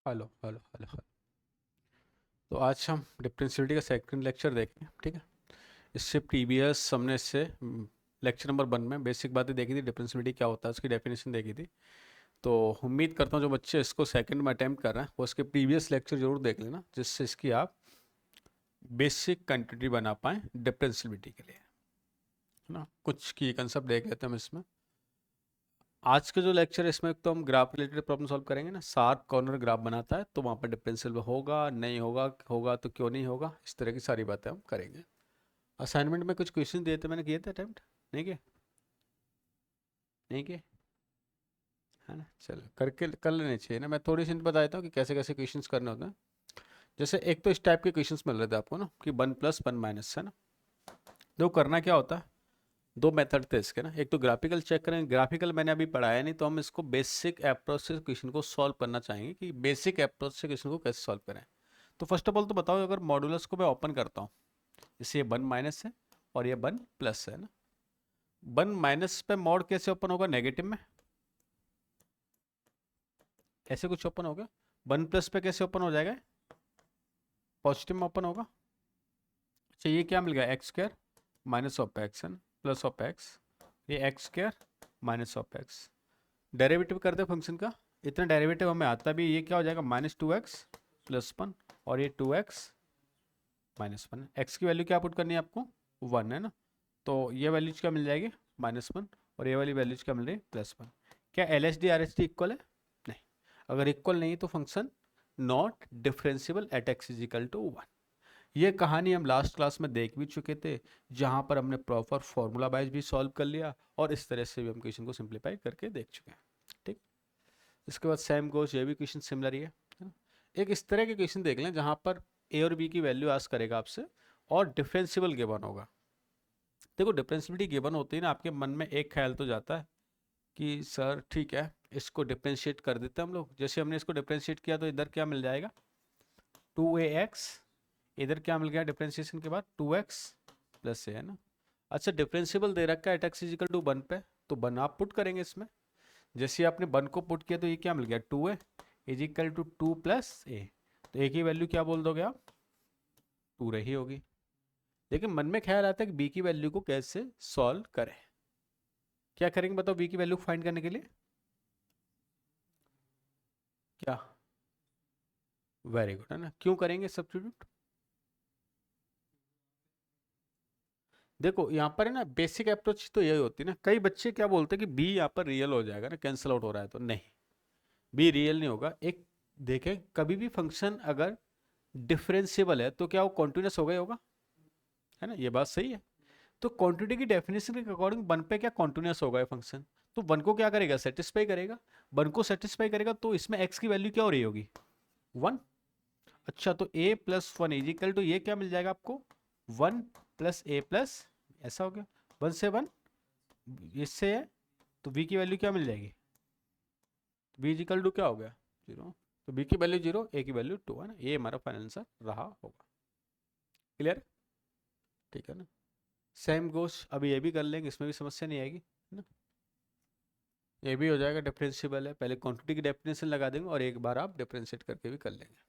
Hello hello hello hello. तो आज हम डिफरेंशियलिटी का सेकंड लेक्चर देखेंगे, ठीक है। इससे प्रीवियस हमने इससे लेक्चर नंबर 1 में बेसिक बातें देखी थी, डिफरेंशियलिटी क्या होता है उसकी डेफिनेशन देखी थी। तो उम्मीद करता हूँ जो बच्चे इसको सेकंड में अटैम्प्ट कर रहे हैं वो इसके प्रीवियस लेक्चर जरूर देख लेना, जिससे इसकी आप बेसिक क्वांटिटी बना पाएँ डिफरेंशियलिटी के लिए, है ना। कुछ की कंसेप्ट देख लेते हैं हम इसमें। आज का जो लेक्चर है इसमें तो हम ग्राफ रिलेटेड प्रॉब्लम सॉल्व करेंगे ना। शार्प कॉर्नर ग्राफ बनाता है तो वहाँ पर डिफरेंशियल होगा नहीं होगा, होगा तो क्यों नहीं होगा, इस तरह की सारी बातें हम करेंगे। असाइनमेंट में कुछ क्वेश्चन दिए थे, मैंने किए थे अटेम्प्ट, नहीं किए? नहीं किए, है ना। चलो करके कर लेने चाहिए ना। मैं थोड़ी सी बता देता हूँ कि कैसे कैसे क्वेश्चंस करने होते हैं। जैसे एक तो इस टाइप के क्वेश्चंस मिल रहे थे आपको ना कि 1+1- है ना। तो करना क्या होता है, दो मेथड थे इसके ना। एक तो ग्राफिकल चेक करें, ग्राफिकल मैंने अभी पढ़ाया नहीं, तो हम इसको बेसिक अप्रोच से क्वेश्चन को सॉल्व करना चाहेंगे कि बेसिक अप्रोच से क्वेश्चन को कैसे सॉल्व करें। तो फर्स्ट ऑफ ऑल तो बताओ, अगर मॉडुलस को मैं ओपन करता हूँ, जैसे ये 1- है और ये 1+ है ना। 1- पे मॉड कैसे ओपन होगा, नेगेटिव में ऐसे कुछ ओपन होगा। 1+ पे कैसे ओपन हो जाएगा, पॉजिटिव में ओपन होगा। अच्छा ये क्या मिल गया, x² माइनस ऑफ एक्स है ना, प्लस ऑफ एक्स, ये x² minus of x. Derivative करते हैं फंक्शन का, इतना डेरिवेटिव हमें आता भी, ये क्या हो जाएगा -2x+1 और ये 2x-1। x की वैल्यू क्या पुट करनी है आपको, 1 है ना। तो ये वैल्यूज क्या मिल जाएगी, -1, और ये वाली वैल्यूज क्या मिल रही है, +1। क्या LHD RHD इक्वल है, नहीं। अगर इक्वल नहीं तो function not differentiable at x is equal to 1। ये कहानी हम लास्ट क्लास में देख भी चुके थे, जहां पर हमने प्रॉपर फॉर्मूला वाइज भी सॉल्व कर लिया और इस तरह से भी हम क्वेश्चन को सिंप्लीफाई करके देख चुके हैं, ठीक। इसके बाद सेम गोज, ये भी क्वेश्चन सिमिलर ही है ना। एक इस तरह के क्वेश्चन देख लें जहां पर ए और बी की वैल्यू आस्क करेगा आपसे और डिफरेंशिएबल गिवन होगा। देखो डिफरेंशियबिलिटी गिवन होती है ना, आपके मन में एक ख्याल तो जाता है कि सर ठीक है इसको डिफरेंशिएट कर देते हैं हम लोग। जैसे हमने इसको डिफरेंशिएट किया तो इधर क्या मिल जाएगा, 2ax, इधर क्या मिल गया डिफरेंशिएशन के बाद 2x+a है ना। अच्छा डिफरेंशिएबल दे रखा है एट एक्स इजिकल टू 1 पे, तो 1 आप पुट करेंगे इसमें। जैसे ही आपने 1 को पुट किया तो ये क्या मिल गया, 2a इजिकल टू 2+a। तो एक ही वैल्यू क्या बोल दोगे आप, 2 रही होगी। लेकिन मन में ख्याल आता है कि b की वैल्यू को कैसे सॉल्व करें। क्या करेंगे बताओ b की वैल्यू फाइंड करने के लिए, क्या, वेरी गुड है ना। क्यों करेंगे सब्स्टिट्यूट, देखो यहाँ पर है ना बेसिक अप्रोच तो यही होती है ना। कई बच्चे क्या बोलते हैं कि बी यहाँ पर रियल हो जाएगा ना, कैंसिल आउट हो रहा है, तो नहीं, बी रियल नहीं होगा। एक देखें, कभी भी फंक्शन अगर डिफरेंशिएबल है तो क्या वो कॉन्टिन्यूस होगा ही होगा, है ना, ये बात सही है। तो क्वांटिटी की डेफिनेशन के अकॉर्डिंग 1 पे क्या कॉन्टिन्यूस होगा ये फंक्शन, तो 1 को क्या करेगा, सेटिस्फाई करेगा। 1 को सेटिस्फाई करेगा तो इसमें x की वैल्यू क्या हो रही होगी, 1। अच्छा तो a+1 इजिकल टू ये क्या मिल जाएगा आपको, 1+a+, ऐसा हो गया। 1 से 1 इससे है, तो v की वैल्यू क्या मिल जाएगी, v इजिकल टू क्या हो गया, 0। तो b की वैल्यू 0, a की वैल्यू 2 है ना। ये हमारा फाइनल आंसर रहा होगा। क्लियर, ठीक है ना। सेम गोश अभी ये भी कर लेंगे, इसमें भी समस्या नहीं आएगी, है ना। ये भी हो जाएगा डिफरेंशिएबल है, पहले क्वांटिटी की डेफिनेशन लगा देंगे और एक बार आप डिफरेंशिएट करके भी कर लेंगे।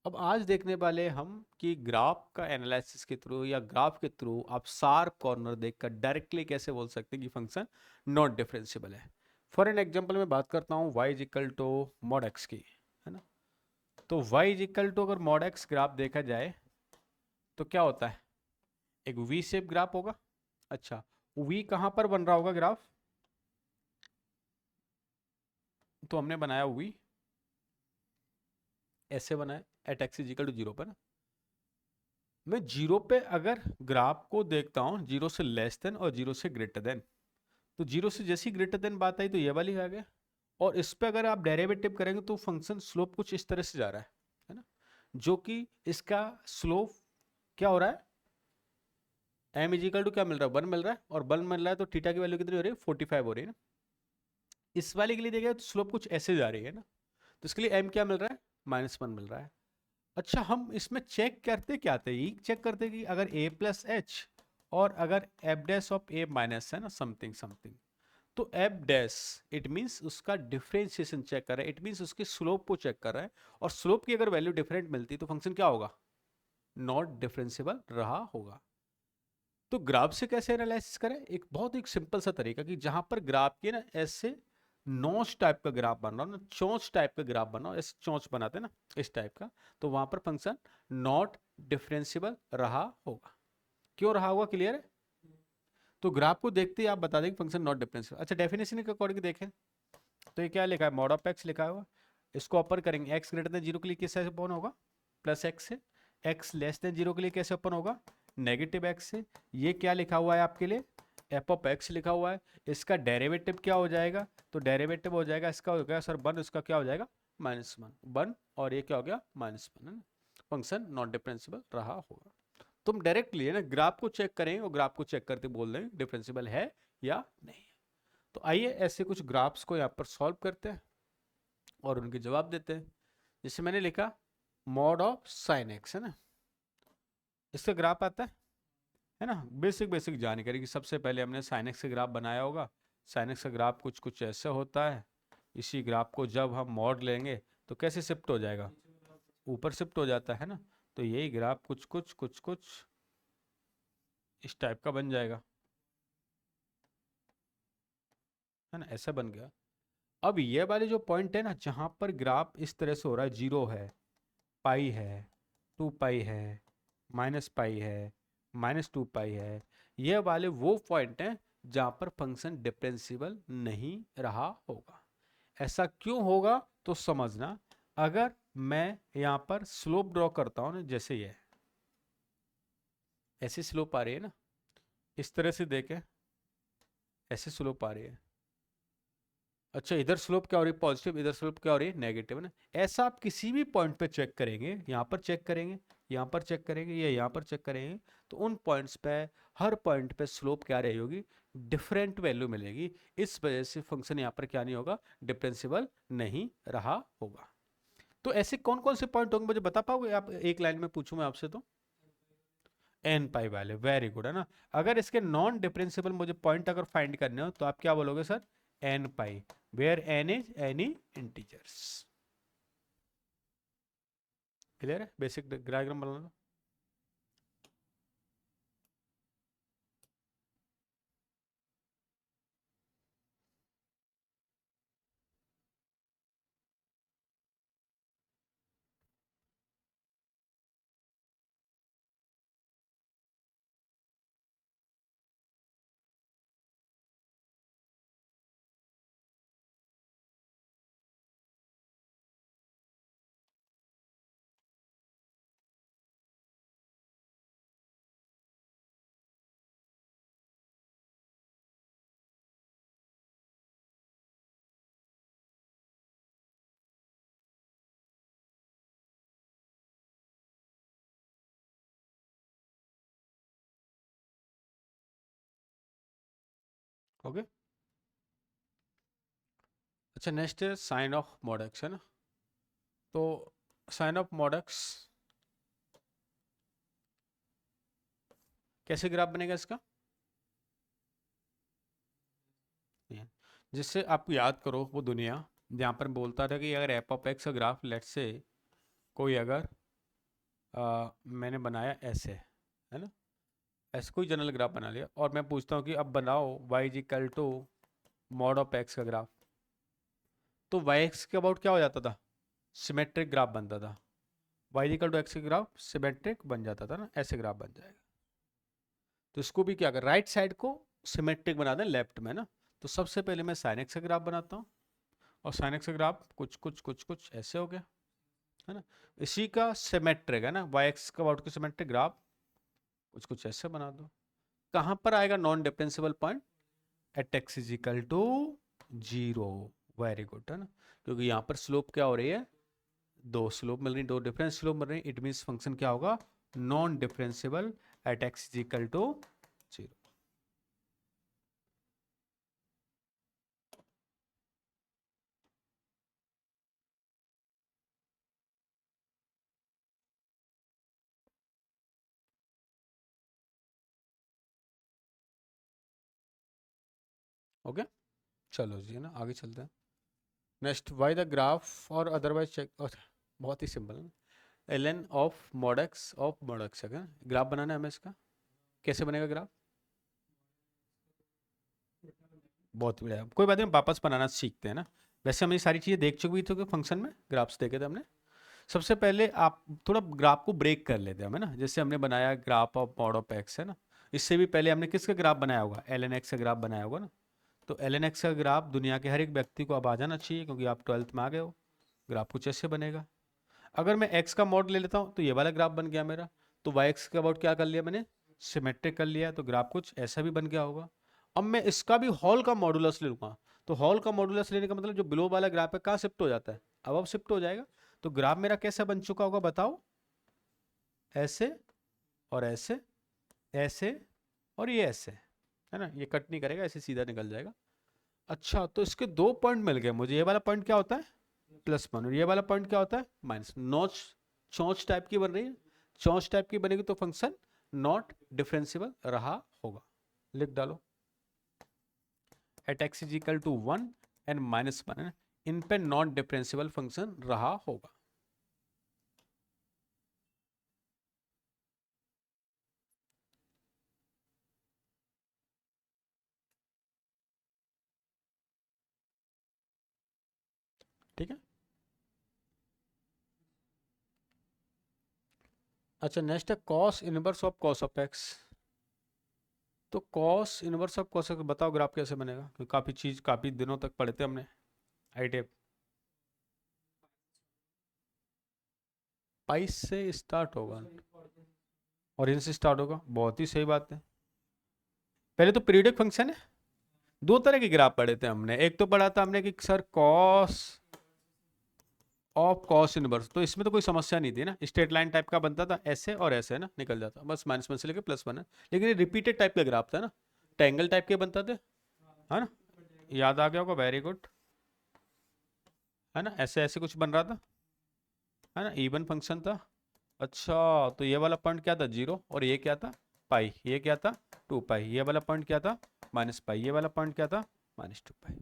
अब आज देखने वाले हम कि ग्राफ का एनालिसिस के थ्रू या ग्राफ के थ्रू आप शार्प कॉर्नर देखकर डायरेक्टली कैसे बोल सकते हैं कि फंक्शन नॉट डिफरेंशिएबल है। फॉर एन एग्जांपल मैं बात करता हूँ y is equal to mod x की, है ना। तो y इज इक्वल टू अगर मॉड x ग्राफ देखा जाए तो क्या होता है, एक वी शेप ग्राफ होगा। अच्छा वी कहाँ पर बन रहा होगा ग्राफ, तो हमने बनाया वी ऐसे बनाए at x is equal to 0 पर ना। मैं 0 पे अगर ग्राफ को देखता हूँ 0 से लेस देन और 0 से ग्रेटर देन, तो 0 से जैसी ग्रेटर देन बात आई तो ये वाली आ गया। और इस पे अगर आप डेरिवेटिव करेंगे तो फंक्शन स्लोप कुछ इस तरह से जा रहा है ना। जो कि इसका स्लोप क्या हो रहा है, m इजिकल टू क्या मिल रहा है, 1 मिल रहा है, और 1 मिल रहा है तो थीटा की वैल्यू कितनी हो रही है, 45 हो रही है ना। इस वाले के लिए देखिए तो स्लोप कुछ ऐसे जा रही है ना, तो इसके लिए m क्या मिल रहा है, -1 मिल रहा है। अच्छा हम इसमें चेक करते क्या थे, ये चेक करते कि अगर a+h और अगर f dash of a minus है ना समथिंग समथिंग, तो एफ डैश इट मीन्स उसका डिफरेंशिएशन चेक कर रहा है, इट मीन्स उसके स्लोप को चेक कर रहा है, और स्लोप की अगर वैल्यू डिफरेंट मिलती तो फंक्शन क्या होगा, नॉट डिफरेंशिएबल रहा होगा। तो ग्राफ से कैसे एनालिसिस करें, एक बहुत एक सिंपल सा तरीका कि जहां पर ग्राफ के ना ऐसे नोच टाइप का ग्राफ बन रहा हो ना, चोंच टाइप का ग्राफ बना हो, ऐसे चोंच बनाते हैं ना इस टाइप का, तो वहां पर फंक्शन नॉट डिफरेंशिएबल रहा होगा। क्यों रहा होगा, क्लियर है? तो ग्राफ को देखते ही आप बता देंगे फंक्शन नॉट डिफरेंशिएबल। अच्छा, डेफिनेशन के अकॉर्डिंग देखें तो ये क्या लिखा है, मॉड ऑफ एक्स लिखा हुआ, इसको अपर करेंगे, एक्स ग्रेटर देन जीरो के लिए कैसे ओपन होगा, प्लस एक्स से, एक्स लेस देन जीरो के लिए कैसे ओपन होगा, नेगेटिव एक्स से। ये क्या लिखा हुआ है आपके लिए, एफ ऑफ एक्स लिखा हुआ है, इसका डेरिवेटिव क्या हो जाएगा, तो डेरिवेटिव हो जाएगा इसका, हो गया सर वन, इसका क्या हो जाएगा माइनस वन, वन और ये क्या हो गया माइनस वन, है ना। फंक्शन नॉट डिफरेंशिएबल रहा होगा। तुम डायरेक्टली है ना ग्राफ को चेक करेंगे और ग्राफ को चेक करते बोल देंगे डिफरेंशिएबल है या नहीं। तो आइए ऐसे कुछ ग्राफ्स को यहाँ पर सॉल्व करते हैं और उनके जवाब देते हैं। जैसे मैंने लिखा मॉड ऑफ साइन एक्स, है ना, इसका ग्राफ आता है ना, बेसिक बेसिक जानकारी कि सबसे पहले हमने साइन एक्स का ग्राफ बनाया होगा। साइन एक्स का ग्राफ कुछ कुछ ऐसे होता है, इसी ग्राफ को जब हम मॉड लेंगे तो कैसे शिफ्ट हो जाएगा, ऊपर शिफ्ट हो जाता है ना। तो यही ग्राफ कुछ कुछ कुछ कुछ इस टाइप का बन जाएगा, है ना, ऐसा बन गया। अब ये वाले जो पॉइंट है ना जहां पर ग्राफ इस तरह से हो रहा है, जीरो है, पाई है, टू पाई है, माइनस पाई है, माइनस टू पाई है, ये वाले वो पॉइंट हैं जहां पर फंक्शन डिफरेंशिएबल नहीं रहा होगा। ऐसा क्यों होगा तो समझना, अगर मैं यहां पर स्लोप ड्रॉ करता हूं ना, जैसे ये ऐसी स्लोप आ रही है ना, इस तरह से देखें, ऐसे स्लोप आ रही है। अच्छा, इधर स्लोप क्या हो रही है पॉजिटिव, इधर स्लोप क्या हो रही है नेगेटिव, है ना। ऐसा आप किसी भी पॉइंट पे चेक करेंगे, यहाँ पर चेक करेंगे, यहाँ पर चेक करेंगे या यहाँ पर चेक करेंगे, तो उन पॉइंट्स पे हर पॉइंट पे स्लोप क्या रही होगी, डिफरेंट वैल्यू मिलेगी। इस वजह से फंक्शन यहाँ पर क्या नहीं होगा, डिफरेंशिएबल नहीं रहा होगा। तो ऐसे कौन कौन से पॉइंट होंगे मुझे बता पाओगे आप, एक लाइन में पूछूं मैं आपसे तो, एन पाई वाले, वेरी गुड, है ना। अगर इसके नॉन डिफरेंशिएबल मुझे पॉइंट अगर फाइंड करने हो तो आप क्या बोलोगे sir, n pi, where n is any integers. Clear है, बेसिक डायग्राम बनाना। ओके, अच्छा नेक्स्ट है साइन ऑफ मॉड एक्स, है ना। तो साइन ऑफ मॉड एक्स कैसे ग्राफ बनेगा इसका, ये, जिससे आप याद करो वो दुनिया जहाँ पर बोलता था कि अगर एफ ऑफ एक्स का ग्राफ लेट से कोई अगर मैंने बनाया ऐसे, है ना, ऐसे कोई जनरल ग्राफ बना लिया और मैं पूछता हूँ कि अब बनाओ y is equal to mod of x का ग्राफ, तो वाई एक्स के अबाउट क्या हो जाता था, सिमेट्रिक ग्राफ बनता था। वाई इक्वल टू एक्स का ग्राफ सिमेट्रिक बन जाता था ना, ऐसे ग्राफ बन जाएगा। तो इसको भी क्या कर, राइट साइड को सिमेट्रिक बना दें लेफ्ट में ना। तो सबसे पहले मैं साइन एक्स का ग्राफ बनाता हूँ, और साइन एक्स का ग्राफ कुछ कुछ कुछ कुछ ऐसे हो गया, है ना। इसी का सिमेट्रिक है ना, वाई एक्स का अबाउट का सिमेट्रिक ग्राफ कुछ कुछ ऐसे बना दो। कहाँ पर आएगा non differentiable point, at x is equal to zero, very good, है ना। क्योंकि यहाँ पर स्लोप क्या हो रही है, दो स्लोप मिल रही, दो डिफरेंस स्लोप मिल रही, इट मीन्स फंक्शन क्या होगा, non differentiable at x is equal to zero. Okay, चलो जी, है ना, आगे चलते हैं। नेक्स्ट, वाई द ग्राफ और अदरवाइज चेक, बहुत ही सिंपल है। एलन ऑफ मॉडक्स है, ग्राफ बनाना है हमें इसका। कैसे बनेगा ग्राफ? बहुत बढ़िया, कोई बात नहीं, हम वापस बनाना सीखते हैं ना। वैसे हम ये सारी चीज़ें देख चुके थे फंक्शन में, ग्राफ्स देखे थे हमने। सबसे पहले आप थोड़ा ग्राफ को ब्रेक कर लेते हैं हमें ना, जैसे हमने बनाया graph of mod of x, है ना। इससे भी पहले हमने किसका ग्राफ बनाया होगा? एल एन एक्स का ग्राफ बनाया होगा ना। तो एल एन एक्स का ग्राफ दुनिया के हर एक व्यक्ति को अब आ जाना चाहिए, क्योंकि आप 12th में आ गए हो। ग्राफ कुछ ऐसे बनेगा। अगर मैं एक्स का मॉड ले लेता हूँ तो ये वाला ग्राफ बन गया मेरा। तो वाई एक्स का मॉड क्या कर लिया मैंने? सिमेट्रिक कर लिया, तो ग्राफ कुछ ऐसा भी बन गया होगा। अब मैं इसका भी हॉल का मॉडुलस ले लूँगा। तो हॉल का मॉडुलस लेने का मतलब जो बिलो वाला ग्राफ है कहाँ शिफ्ट हो जाता है? अब शिफ्ट हो जाएगा। तो ग्राफ मेरा कैसा बन चुका होगा बताओ? ऐसे और ऐसे, ऐसे और ये ऐसे, है ना। ये कट नहीं करेगा, ऐसे सीधा निकल जाएगा। अच्छा, तो इसके दो पॉइंट मिल गए मुझे। ये वाला पॉइंट क्या होता है? +1, और ये वाला पॉइंट क्या होता है? माइनस। नॉच चौंच टाइप की बन रही है। चौंच टाइप की बनेगी तो फंक्शन नॉट डिफरेंशिएबल रहा होगा। लिख डालो, at x is equal to 1 and -1 है, इन पे नॉन डिफरेंशिएबल फंक्शन रहा होगा। ठीक है। अच्छा, नेक्स्ट है cos inverse of cos of x. तो cos inverse of cos x बताओ ग्राफ कैसे बनेगा, क्योंकि काफ़ी दिनों तक पढ़े थे हमने आई टेप। पाई से स्टार्ट होगा और इनसे स्टार्ट होगा, बहुत ही सही बात है। पहले तो पीरियडिक फंक्शन है। दो तरह के ग्राफ पढ़े थे हमने, एक तो पढ़ा था हमने कि sir cos of cos inverse, तो इसमें तो कोई समस्या नहीं थी ना, स्ट्रेट लाइन टाइप का बनता था, ऐसे और ऐसे, है ना, निकल जाता, बस -1 से लेकर +1 है। लेकिन ये रिपीटेड टाइप का ग्राफ था ना, ट्रायंगल टाइप के बनता थे, है ना। याद आ गया होगा, वेरी गुड, है ना, ऐसे ऐसे कुछ बन रहा था, है ना, इवन फंक्शन था। अच्छा, तो ये वाला पॉइंट क्या था? 0, और ये क्या था? पाई। ये क्या था? 2 पाई। ये वाला पॉइंट क्या था? -पाई। ये वाला पॉइंट क्या था? -2 पाई।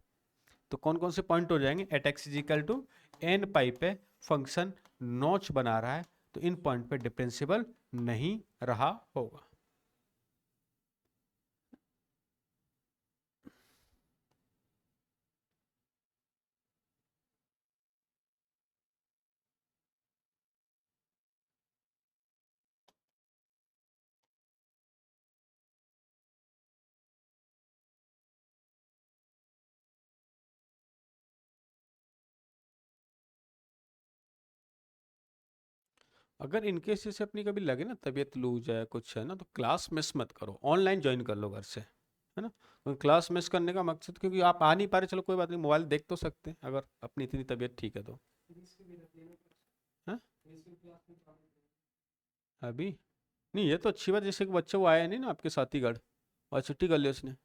तो कौन कौन से पॉइंट हो जाएंगे? At x is equal to n pi पे फंक्शन नॉच बना रहा है, तो इन पॉइंट पे डिफरेंशिएबल नहीं रहा होगा। अगर इनकेस जैसे अपनी कभी लगे ना तबीयत लूज है कुछ है ना, तो क्लास मिस मत करो, ऑनलाइन ज्वाइन कर लो घर से, है ना। तो क्लास मिस करने का मकसद, क्योंकि आप आ नहीं पा रहे, चलो कोई बात नहीं, मोबाइल देख तो सकते हैं अगर अपनी इतनी तबीयत ठीक है तो। हाँ? अभी नहीं, ये तो अच्छी बात, जैसे कि बच्चा वो आया नहीं ना आपके साथीगढ़, और छुट्टी कर ली उसने,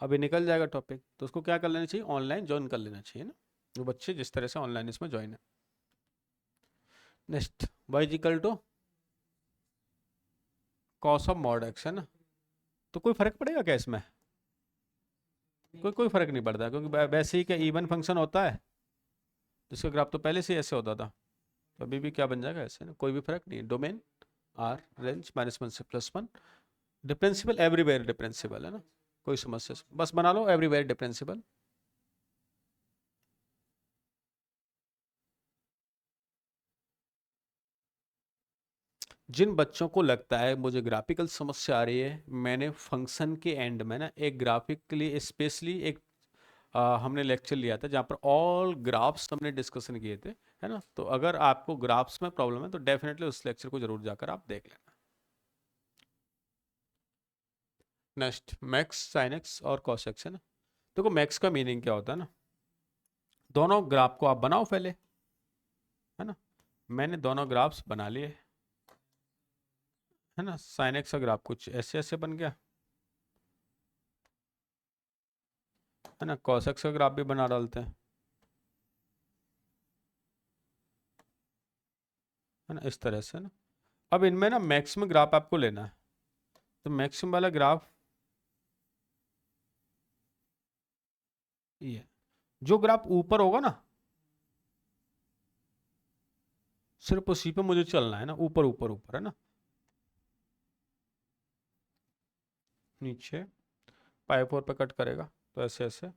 अभी निकल जाएगा टॉपिक, तो उसको क्या कर लेना चाहिए? ऑनलाइन ज्वाइन कर लेना चाहिए ना, वो बच्चे जिस तरह से ऑनलाइन इसमें ज्वाइन है। Next, y equal to cos of mod x, है ना। तो कोई फर्क पड़ेगा क्या इसमें? कोई फर्क नहीं पड़ता, क्योंकि वैसे ही क्या इवन फंक्शन होता है, जिसका ग्राफ तो पहले से ही ऐसे होता था, तो अभी भी क्या बन जाएगा ऐसे ना, कोई भी फर्क नहीं। डोमेन आर रेंज -1 से +1, डिफरेंशिबल एवरीवेयर, डिफरेंशिबल है ना, कोई समस्या, बस बना लो एवरीवेयर डिफरेंशिबल। जिन बच्चों को लगता है मुझे ग्राफिकल समस्या आ रही है, मैंने फंक्शन के एंड में ना एक ग्राफिक के लिए स्पेशली एक हमने लेक्चर लिया था, जहाँ पर ऑल ग्राफ्स हमने डिस्कशन किए थे, है ना। तो अगर आपको ग्राफ्स में प्रॉब्लम है तो डेफिनेटली उस लेक्चर को जरूर जाकर आप देख लेना। नेक्स्ट, मैक्स साइन एक्स और कॉस एक्स, है ना। देखो मैक्स का मीनिंग क्या होता है ना, दोनों ग्राफ को आप बनाओ पहले, है ना। मैंने दोनों ग्राफ्स बना लिए, है ना। साइन एक्स का ग्राफ कुछ ऐसे ऐसे बन गया, है ना। कॉस एक्स का ग्राफ भी बना डालते हैं, है ना, इस तरह से ना। अब इनमें ना मैक्सिमम ग्राफ आपको लेना है, तो मैक्सिमम वाला ग्राफ ये, जो ग्राफ ऊपर होगा ना सिर्फ उसी पे मुझे चलना है ना, ऊपर ऊपर ऊपर है ना, नीचे पाई 4 पे कट करेगा तो ऐसे ऐसे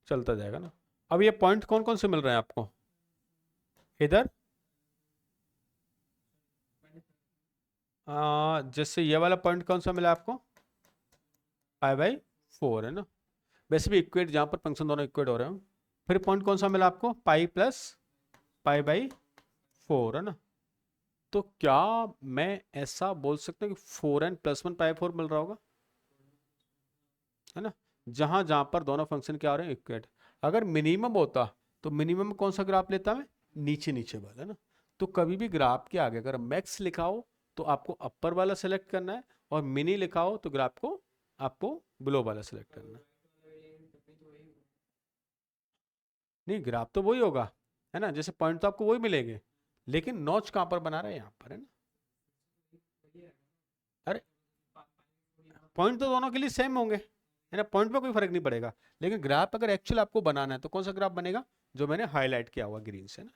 चलता जाएगा ना। अब ये पॉइंट कौन कौन से मिल रहे हैं आपको इधर, जैसे ये वाला पॉइंट कौन सा मिला आपको, पाई/4 है ना, वैसे भी इक्वेट जहाँ पर फंक्शन दोनों इक्वेट हो रहे हो। फिर पॉइंट कौन सा मिला आपको, पाई+पाई/4 है ना। तो क्या मैं ऐसा बोल सकता हूँ कि 4n+1 पाई/4 मिल रहा होगा, है ना, जहां जहां पर दोनों फंक्शन क्या हो रहे हैं, इक्वेट। अगर मिनिमम होता तो मिनिमम कौन सा ग्राफ लेता मैं, नीचे नीचे वाला, है ना। तो कभी भी ग्राफ के आगे अगर मैक्स लिखा हो तो आपको अपर वाला सेलेक्ट करना है, और मिनी लिखा हो तो ग्राफ को आपको बिलो वाला सेलेक्ट करना है। नहीं, ग्राफ तो वही होगा, है ना, जैसे पॉइंट तो आपको वही मिलेंगे, लेकिन नॉच कहाँ पर बना रहे हैं, यहाँ पर, है ना। अरे पॉइंट तो दोनों के लिए सेम होंगे, है ना, पॉइंट में कोई फर्क नहीं पड़ेगा। लेकिन ग्राफ अगर एक्चुअल आपको बनाना है तो कौन सा ग्राफ बनेगा, जो मैंने हाईलाइट किया हुआ ग्रीन से ना,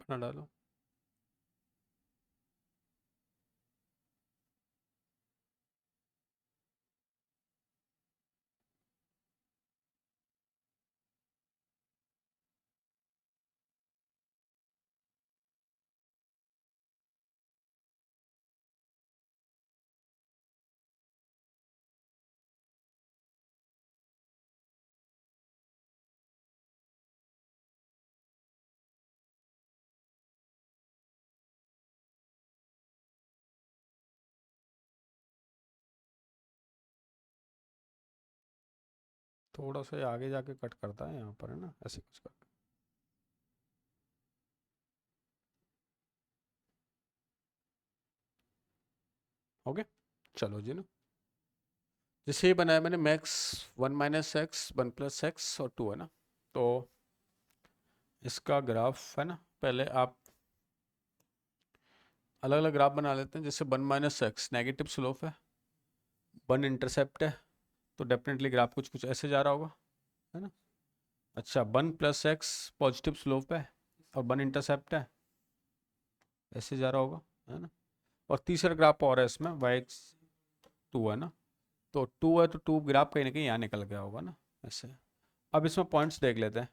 बना डालो। थोड़ा सा ये आगे जाके कट करता है यहाँ पर, है ना, ऐसे कुछ करके। ओके, चलो जी ना। जैसे ये बनाया मैंने मैक्स 1 - x 1 + x और 2, है ना। तो इसका ग्राफ, है ना, पहले आप अलग अलग ग्राफ बना लेते हैं। जैसे 1 - x नेगेटिव स्लोप है, 1 इंटरसेप्ट है, तो डेफिनेटली ग्राफ कुछ कुछ ऐसे जा रहा होगा, है ना। अच्छा, 1 + x पॉजिटिव स्लोप है और 1 इंटरसेप्ट है, ऐसे जा रहा होगा, है ना। और तीसरा ग्राफ और है इसमें y2 है ना, तो 2 है तो 2 ग्राफ कहीं ना कहीं यहाँ निकल गया होगा ना, ऐसे। अब इसमें पॉइंट्स देख लेते हैं।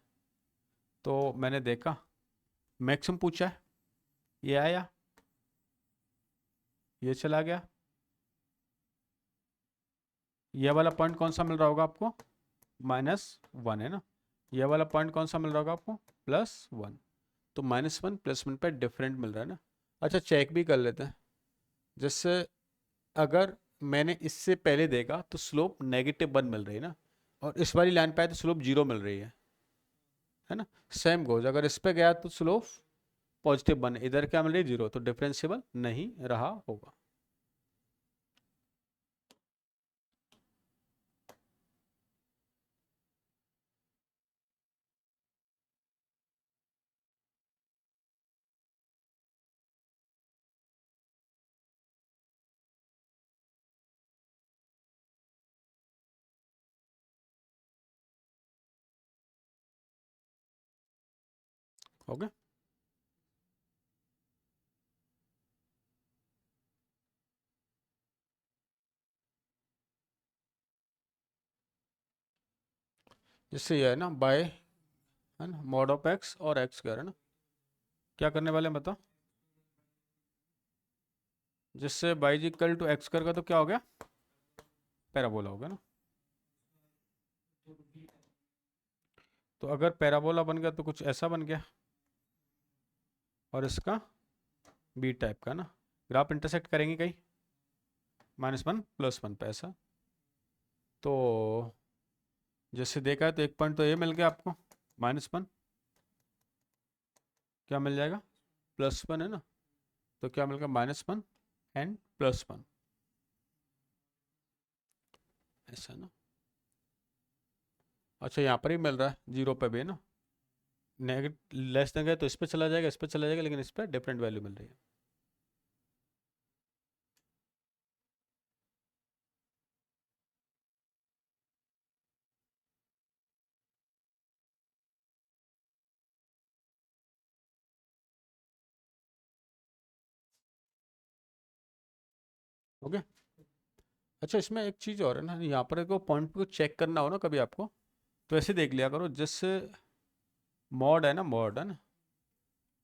तो मैंने देखा मैक्सिमम पूछा है, ये आया, ये चला गया, ये वाला पॉइंट कौन सा मिल रहा होगा आपको, -1 है ना। ये वाला पॉइंट कौन सा मिल रहा होगा आपको, +1। तो -1 +1 पे डिफरेंट मिल रहा है ना। अच्छा, चेक भी कर लेते हैं। जैसे अगर मैंने इससे पहले देखा तो स्लोप -1 मिल रही है ना, और इस वाली लाइन पे आए तो स्लोप 0 मिल रही है ना। सेम गोज, अगर इस पे गया तो स्लोप +1, इधर क्या मिल रही है, 0, तो डिफरेंशिएबल नहीं रहा होगा। ओके, जिससे ये है ना बाय, है ना, मॉड ऑफ एक्स और एक्स स्क्वायर, है ना। क्या करने वाले हैं बताओ, जिससे बाई जी इक्वल टू एक्स स्क्वायर का तो क्या हो गया, पैराबोला हो गया ना। तो अगर पैराबोला बन गया तो कुछ ऐसा बन गया, और इसका बी टाइप का ना, ग्राफ इंटरसेक्ट करेंगे कहीं -1 +1 पे ऐसा। तो जैसे देखा है तो एक पॉइंट तो ये मिल गया आपको -1, क्या मिल जाएगा, +1, है ना। तो क्या मिल गया, -1 एंड +1, ऐसा ना। अच्छा, यहाँ पर ही मिल रहा है 0 पे भी, है ना। नेगेटिव लेस देंगे तो इस पर चला जाएगा, इस पर चला जाएगा, लेकिन इस पर डिफरेंट वैल्यू मिल रही है। ओके। अच्छा, इसमें एक चीज़ और है ना, यहाँ पर को पॉइंट को चेक करना हो ना कभी आपको, तो ऐसे देख लिया करो, जैसे मॉड है ना, मॉड है ना,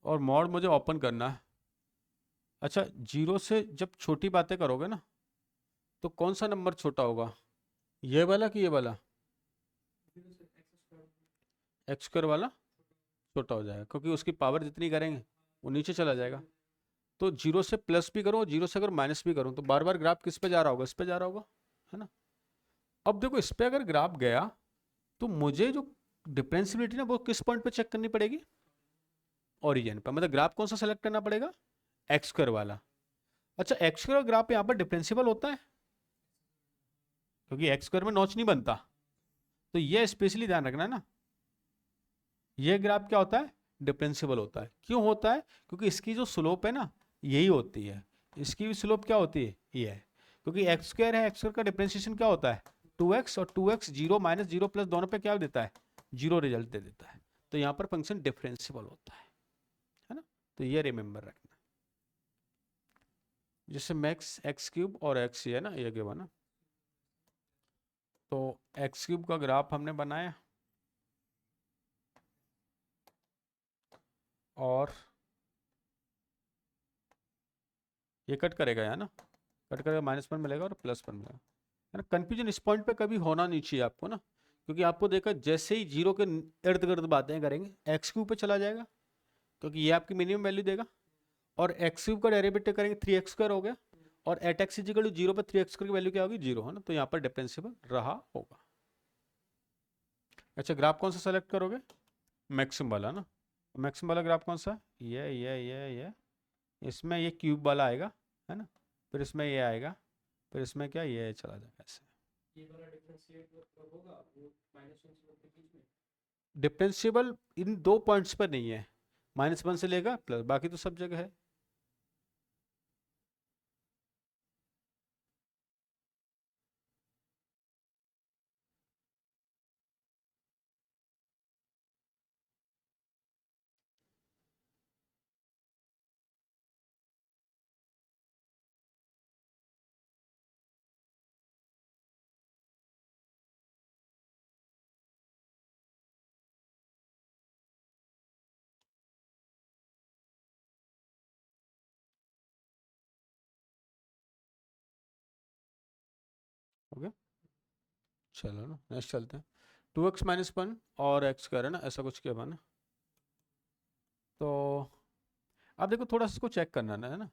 और मॉड मुझे ओपन करना है। अच्छा, जीरो से जब छोटी बातें करोगे ना, तो कौन सा नंबर छोटा होगा, ये वाला कि ये वाला? एक्स स्क्वायर वाला छोटा हो जाएगा, क्योंकि उसकी पावर जितनी करेंगे वो नीचे चला जाएगा। तो जीरो से प्लस भी करो, जीरो से अगर माइनस भी करूँ, तो बार बार ग्राफ किस पे जा रहा होगा, इस पे जा रहा होगा, है ना। अब देखो, इस पे अगर ग्राफ गया, तो मुझे जो डिफरेंशियबिलिटी ना वो किस पॉइंट पे चेक करनी पड़ेगी, ओरिजिन पर। मतलब ग्राफ कौन सा सेलेक्ट करना पड़ेगा, एक्स स्क्वायर वाला। अच्छा, एक्स स्क्वायर ग्राफ यहाँ पर डिफरेंशियबल होता है, क्योंकि एक्स स्क्वायर में नॉच नहीं बनता, तो ये स्पेशली ध्यान रखना है ना। ये ग्राफ क्या होता है, डिफरेंशियबल होता है। क्यों होता है, क्योंकि इसकी जो स्लोप है ना, यही होती है। इसकी भी स्लोप क्या होती है, ये है। क्योंकि एक्स स्क्वायर है, एक्स स्क्वायर का डिफरेंशिएशन क्या होता है, 2x, और 2x zero minus zero plus दोनों पे क्या देता है, जीरो रिजल्ट दे देता है। तो यहाँ पर फंक्शन डिफरेंशियबल होता है ना। तो ये रिमेंबर रखना। जैसे मैक्स एक्स क्यूब और एक्स है ना, ये गिवन ना। तो एक्स क्यूब का ग्राफ हमने बनाया, और ये कट करेगा है ना, कट करेगा, माइनस वन मिलेगा और प्लस वन मिलेगा, है ना। कंफ्यूजन इस पॉइंट पे कभी होना नहीं चाहिए आपको ना, क्योंकि आपको देखा जैसे ही जीरो के इर्द गिर्द बातें करेंगे, एक्स क्यूब पे चला जाएगा, क्योंकि ये आपकी मिनिमम वैल्यू देगा। और एक्स क्यूब का डेरिवेटिव करेंगे, थ्री एक्स स्क्वायर हो गया, और at x is equal to zero पर थ्री एक्स स्क्वायर की वैल्यू क्या होगी, जीरो, है ना। तो यहाँ पर डिफरेंशियबल रहा होगा। अच्छा, ग्राफ कौन सा सेलेक्ट करोगे, मैक्सिमम वाला ना। मैक्सिमम वाला ग्राफ कौन सा है, ये इसमें ये क्यूब वाला आएगा, है ना। फिर इसमें ये आएगा, फिर इसमें क्या, ये चला जाएगा ऐसे। ये वाला डिफरेंशिएबल होगा वो माइनस वन से के बीच में, डिफरेंशिएबल इन दो पॉइंट्स पर नहीं है, माइनस वन से लेगा प्लस, बाकी तो सब जगह है। ओके, चलो ना, नेक्स्ट चलते हैं। टू एक्स माइनस वन और एक्स का है ना, ऐसा कुछ क्या बना। तो अब देखो, थोड़ा सा इसको चेक करना है ना।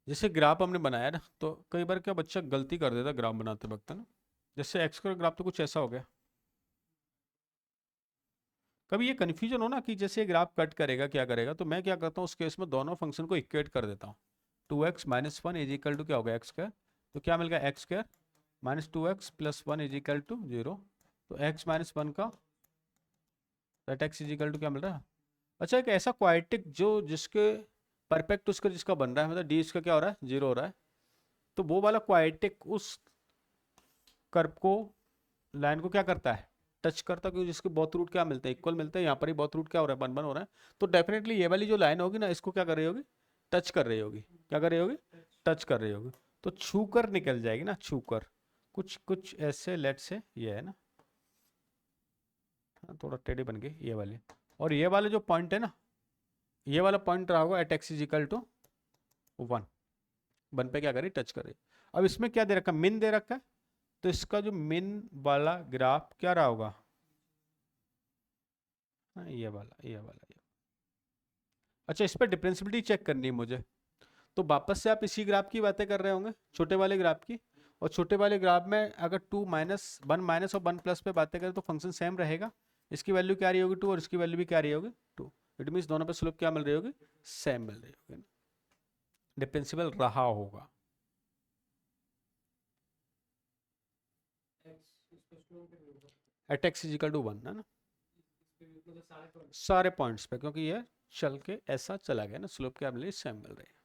जैसे ग्राफ हमने बनाया ना, तो कई बार क्या बच्चा गलती कर देता ग्राफ बनाते वक्त, है ना। जैसे एक्स का ग्राफ तो कुछ ऐसा हो गया, कभी ये कन्फ्यूजन हो ना कि जैसे ग्राफ कट करेगा क्या करेगा, तो मैं क्या करता हूँ उस केस में, दोनों फंक्शन को इक्वेट कर देता हूँ। Two x minus one is equal to क्या होगा, एक्स स्क्वायर। तो क्या मिल गया, x square minus two x plus one is equal to zero. तो एक्स माइनस वन का that x is equal to क्या मिल रहा है। अच्छा, एक ऐसा क्वाड्रेटिक जो जिसके परफेक्ट उसका जिसका बन रहा है, मतलब डी इसका क्या हो रहा है, जीरो हो रहा है, तो वो वाला क्वाड्रेटिक उस कर्व को, लाइन को क्या करता है, टच करता है, क्योंकि जिसके बहुत रूट क्या मिलते हैं, इक्वल मिलते हैं। यहाँ पर ही बहुत रूट क्या हो रहा है, वन वन हो रहा है। तो डेफिनेटली ये वाली जो लाइन होगी ना, इसको क्या कर रही होगी, टच कर रही होगी, क्या कर रही होगी, टच कर रही होगी। तो छू कर निकल जाएगी ना, छू कर, कुछ कुछ ऐसे, लेट से ये है ना, हाँ, थोड़ा टेढ़ी बन गई ये वाली। और ये वाले जो पॉइंट है ना, ये वाला पॉइंट रहा होगा at x is equal to one, one पे क्या करी, टच करे। अब इसमें क्या दे रखा है, मिन दे रखा है, तो इसका जो मिन वाला ग्राफ क्या रहा होगा, हाँ, ये वाला। अच्छा, इस पर डिफरेंशियबिलिटी चेक करनी है मुझे, तो वापस से आप इसी ग्राफ की बातें कर रहे होंगे, छोटे वाले ग्राफ की। और छोटे वाले ग्राफ में अगर टू माइनस वन माइनस और वन प्लस पे बातें करें, तो फंक्शन सेम रहेगा। इसकी वैल्यू क्या रही होगी, टू, और इसकी वैल्यू भी क्या रही होगी, टू। इट मीन्स दोनों पे स्लोप क्या मिल रही होगी, सेम मिल रही होगी, डिफरेंशियबल रहा होगा। At x is equal to one, है ना, सारे पॉइंट्स पे, क्योंकि ये चल के ऐसा चला गया ना, स्लोप क्या मिल रही है, सेम मिल रही है।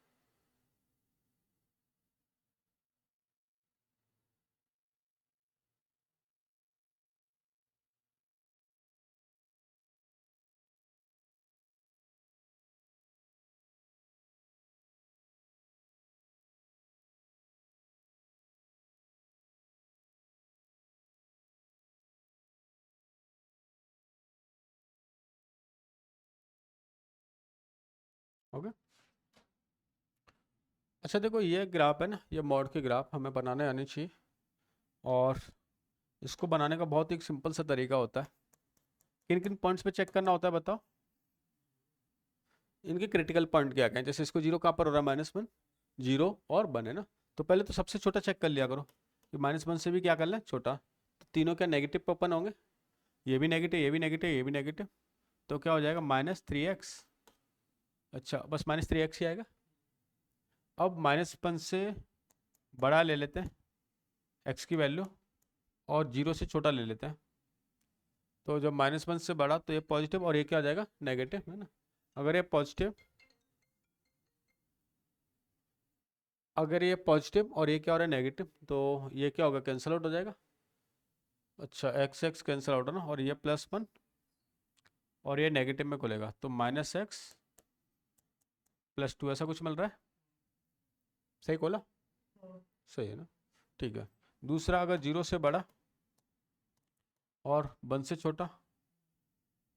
ओके। अच्छा देखो ये ग्राफ है ना, ये मॉड के ग्राफ हमें बनाने आने चाहिए, और इसको बनाने का बहुत एक सिंपल सा तरीका होता है। किन किन पॉइंट्स पे चेक करना होता है बताओ? इनके क्रिटिकल पॉइंट क्या क्या है? जैसे इसको जीरो कहाँ पर हो रहा है, -1, जीरो और 1 है ना, तो पहले तो सबसे छोटा चेक कर लिया करो कि -1 से भी क्या कर लें, छोटा। तो तीनों क्या नेगेटिव पे ओपन होंगे? ये भी नेगेटिव, ये भी नेगेटिव, ये भी नेगेटिव, तो क्या हो जाएगा, -3x। अच्छा बस -3x ही आएगा। अब -1 से बड़ा ले लेते हैं x की वैल्यू, और जीरो से छोटा ले लेते हैं। तो जब -1 से बड़ा तो ये पॉजिटिव, और ये क्या आ जाएगा, नेगेटिव, है ना। अगर ये पॉजिटिव, अगर ये पॉजिटिव और ये क्या हो रहा है, नेगेटिव, तो ये क्या होगा, कैंसिल आउट हो जाएगा। अच्छा एक्स एक्स कैंसिल आउट है ना, और ये +1 और ये नेगेटिव में खुलेगा, तो -x +2 ऐसा कुछ मिल रहा है। सही खोला? सही है ना, ठीक है। दूसरा, अगर जीरो से बड़ा और 1 से छोटा,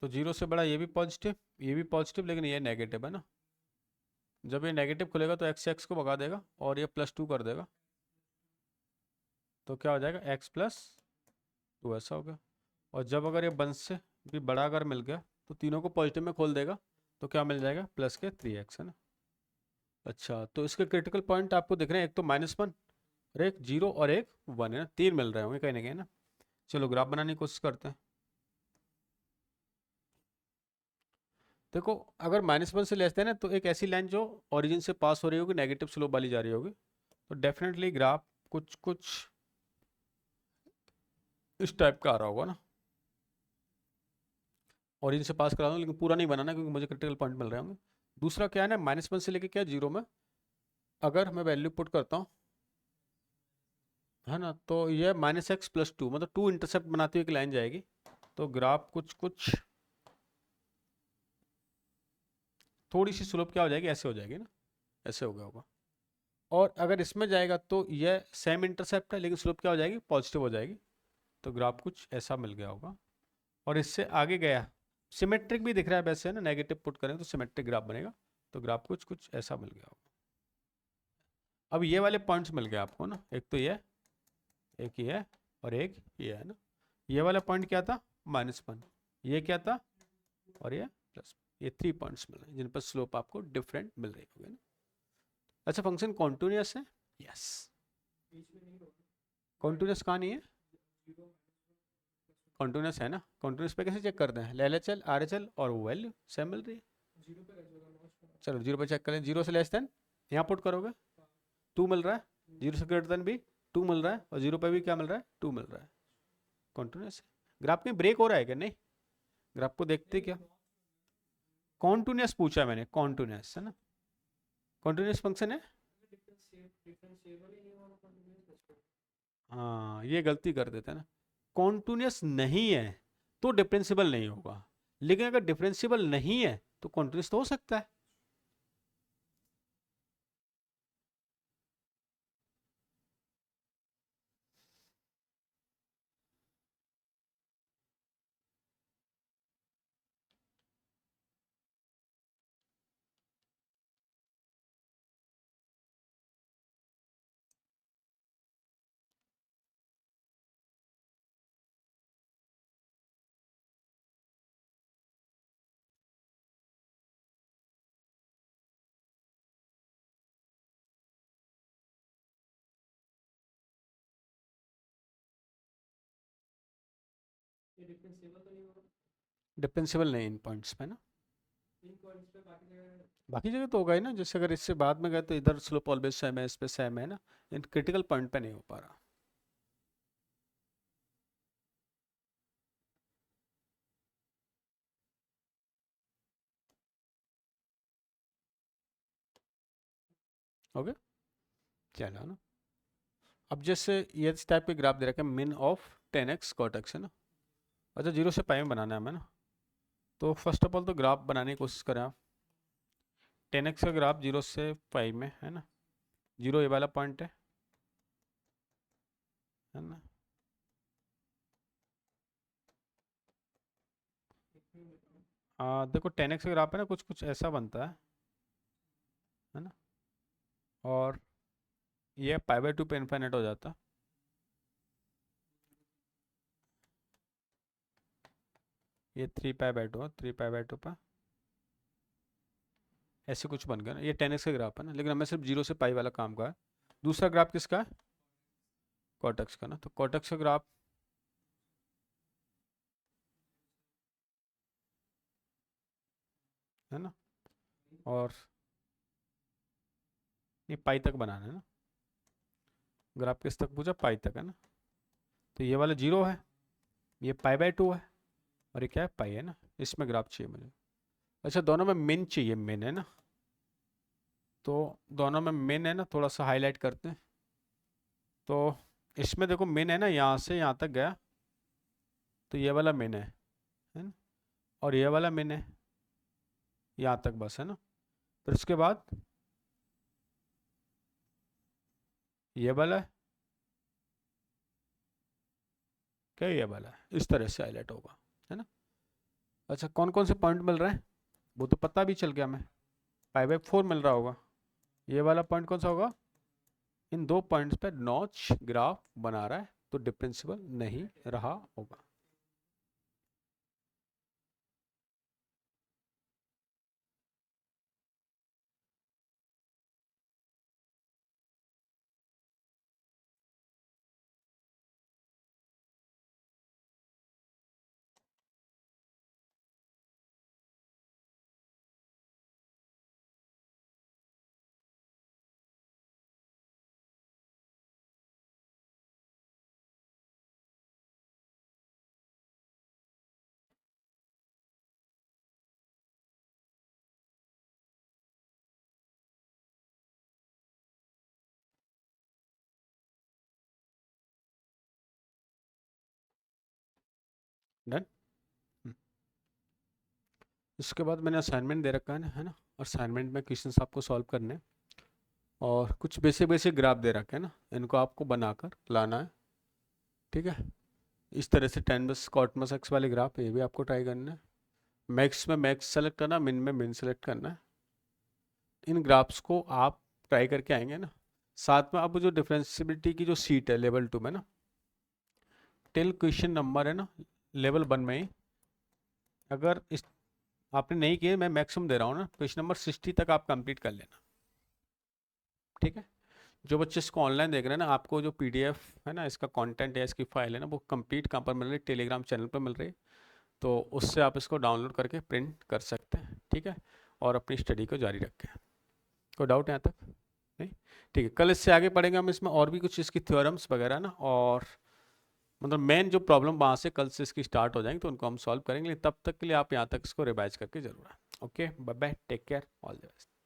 तो जीरो से बड़ा ये भी पॉजिटिव, ये भी पॉजिटिव, लेकिन ये नेगेटिव है ना। जब ये नेगेटिव खुलेगा तो एक्स एक्स को भगा देगा और ये +2 कर देगा, तो क्या हो जाएगा, x +2 ऐसा हो गया। और जब अगर ये 1 से भी बड़ा अगर मिल गया तो तीनों को पॉजिटिव में खोल देगा, तो क्या मिल जाएगा, +3x, है ना। अच्छा तो इसके क्रिटिकल पॉइंट आपको दिख रहे हैं, एक तो -1 और एक 0 और एक 1 है ना, 3 मिल रहे होंगे कहीं ना कहीं ना। चलो ग्राफ बनाने की कोशिश करते हैं। देखो अगर -1 से लेस देन है तो एक ऐसी लाइन जो ओरिजिन से पास हो रही होगी, नेगेटिव स्लोप वाली जा रही होगी, तो डेफिनेटली ग्राफ कुछ कुछ इस टाइप का आ रहा होगा ना। ओरिजिन से पास करा दूँ, लेकिन पूरा नहीं बनाना क्योंकि मुझे क्रिटिकल पॉइंट मिल रहे होंगे। दूसरा क्या है ना, -1 से लेके क्या, जीरो में अगर मैं वैल्यू पुट करता हूँ, है ना, तो ये -x +2 मतलब 2 इंटरसेप्ट बनाती हुई एक लाइन जाएगी, तो ग्राफ कुछ कुछ थोड़ी सी स्लोप क्या हो जाएगी, ऐसे हो जाएगी ना, ऐसे हो गया होगा। और अगर इसमें जाएगा तो यह सेम इंटरसेप्ट है, लेकिन स्लोप क्या हो जाएगी, पॉजिटिव हो जाएगी, तो ग्राफ कुछ ऐसा मिल गया होगा। और इससे आगे गया, सिमेट्रिक भी दिख रहा है वैसे, है ना, नेगेटिव पुट करें तो सिमेट्रिक ग्राफ बनेगा, तो ग्राफ कुछ कुछ ऐसा मिल गया होगा। अब ये वाले पॉइंट्स मिल गए आपको ना, एक तो ये, एक ये है, और एक ये है ना। ये वाला पॉइंट क्या था, -1, ये क्या था, और ये प्लस, ये 3 पॉइंट्स मिल रहे हैं जिन पर स्लोप आपको डिफरेंट मिल रही होगी ना। अच्छा फंक्शन कॉन्टिन्यूअस है, यस। कॉन्टिन्यूअस कहाँ नहीं है, कॉन्टिन्यूअस है ना। कॉन्टिन्यूअस पे कैसे चेक करते हैं, LHL RHL और वो वैल्यू सेम मिल रही है। चलो जीरो पे चेक करें, जीरो से लेस देन यहाँ पुट करोगे 2 मिल रहा है, जीरो से ग्रेटर देन भी 2 मिल रहा है, और जीरो पे भी क्या मिल रहा है, 2 मिल रहा है। कॉन्टिन्यूअस है। ग्राफ में ब्रेक हो रहा है क्या, नहीं। ग्राफ को देखते क्या, कॉन्टिन्यूअस पूछा मैंने, कॉन्टिन्यूअस है ना, कॉन्टिन्यूअस फंक्शन है। हाँ ये गलती कर देते हैं ना, कॉन्टिन्यूअस नहीं है तो डिफरेंशिएबल नहीं होगा, लेकिन अगर डिफरेंशिएबल नहीं है तो कॉन्टिन्यूअस तो हो सकता है। डिफरेंशिएबल नहीं इन पॉइंट्स पे ना, बाकी जगह तो होगा ही ना। जैसे अगर इससे बाद में गए तो इधर स्लोप ऑलवेज सेम है, इस पे सेम है ना, इन क्रिटिकल पॉइंट पे नहीं हो पा रहा। ओके, चलो ना। अब जैसे ये इस टाइप के ग्राफ दे रखे हैं, min of 10x cot x है ना। अच्छा जीरो से पाई में बनाना है हमें ना, तो फर्स्ट ऑफ ऑल तो ग्राफ बनाने की कोशिश करें आप। 10x का ग्राफ जीरो से पाई में है ना, जीरो ये वाला पॉइंट है ना। देखो 10x का ग्राफ है ना, कुछ कुछ ऐसा बनता है, है ना, और ये π/2 पे इन्फाइनाइट हो जाता, ये 3π/2 3π/2 पर ऐसे कुछ बन गया ना, ये 10x का ग्राफ है ना, लेकिन हमें सिर्फ 0 से पाई वाला काम का है। दूसरा ग्राफ किसका है, कॉटेक्स का ना, तो कॉटेक्स का ग्राफ है ना, और ये पाई तक बनाना है ना, ग्राफ किस तक पूछा, पाई तक है ना, तो ये वाला 0 है, ये π/2 है, और ये क्या है, पाई है ना, इसमें ग्राफ चाहिए मुझे। अच्छा, दोनों में मिन चाहिए, मिन है ना, तो दोनों में मिन है ना, थोड़ा सा हाईलाइट करते हैं। तो इसमें देखो मिन है ना, यहाँ से यहाँ तक गया, तो ये वाला मिन है ना, और ये वाला मिन है यहाँ तक बस, है ना। फिर उसके बाद ये वाला है, क्या ये वाला है, इस तरह से हाईलाइट होगा, है ना। अच्छा, कौन कौन से पॉइंट मिल रहे हैं, वो तो पता भी चल गया हमें, π/4 मिल रहा होगा। ये वाला पॉइंट कौन सा होगा, इन दो पॉइंट्स पे नॉच ग्राफ बना रहा है, तो डिफरेंशियल नहीं रहा होगा। डन। इसके बाद मैंने असाइनमेंट दे रखा है ना, असाइनमेंट में क्वेश्चंस आपको सॉल्व करने हैं, और कुछ बेसिक बेसिक ग्राफ दे रखे हैं ना, इनको आपको बनाकर लाना है, ठीक है। इस तरह से टेन बस कॉट मस एक्स वाले ग्राफ, ये भी आपको ट्राई करना है। मैक्स में मैक्स सेलेक्ट करना, मिन में मिन सेलेक्ट करना है। इन ग्राफ्स को आप ट्राई करके आएंगे ना, साथ में अब जो डिफरेंशियबिलिटी की जो सीट है लेवल 2 में ना, टिल क्वेश्चन नंबर है ना लेवल 1 में ही, अगर इस आपने नहीं किए, मैं मैक्सिमम दे रहा हूँ ना, क्वेश्चन नंबर 60 तक आप कंप्लीट कर लेना, ठीक है। जो बच्चे इसको ऑनलाइन देख रहे हैं ना, आपको जो पीडीएफ है ना, इसका कंटेंट है, इसकी फाइल है ना, वो कंप्लीट कहाँ पर मिल रही है, टेलीग्राम चैनल पर मिल रही है, तो उससे आप इसको डाउनलोड करके प्रिंट कर सकते हैं, ठीक है, और अपनी स्टडी को जारी रखें। कोई डाउट यहाँ तक नहीं, ठीक है। कल इससे आगे पढ़ेंगे हम, इसमें और भी कुछ इसकी थ्योरम्स वगैरह ना, और मतलब मेन जो प्रॉब्लम वहाँ से कल से इसकी स्टार्ट हो जाएंगी, तो उनको हम सॉल्व करेंगे, तब तक के लिए आप यहाँ तक इसको रिवाइज करके जरूर आए। Okay, bye bye, take care, all the best.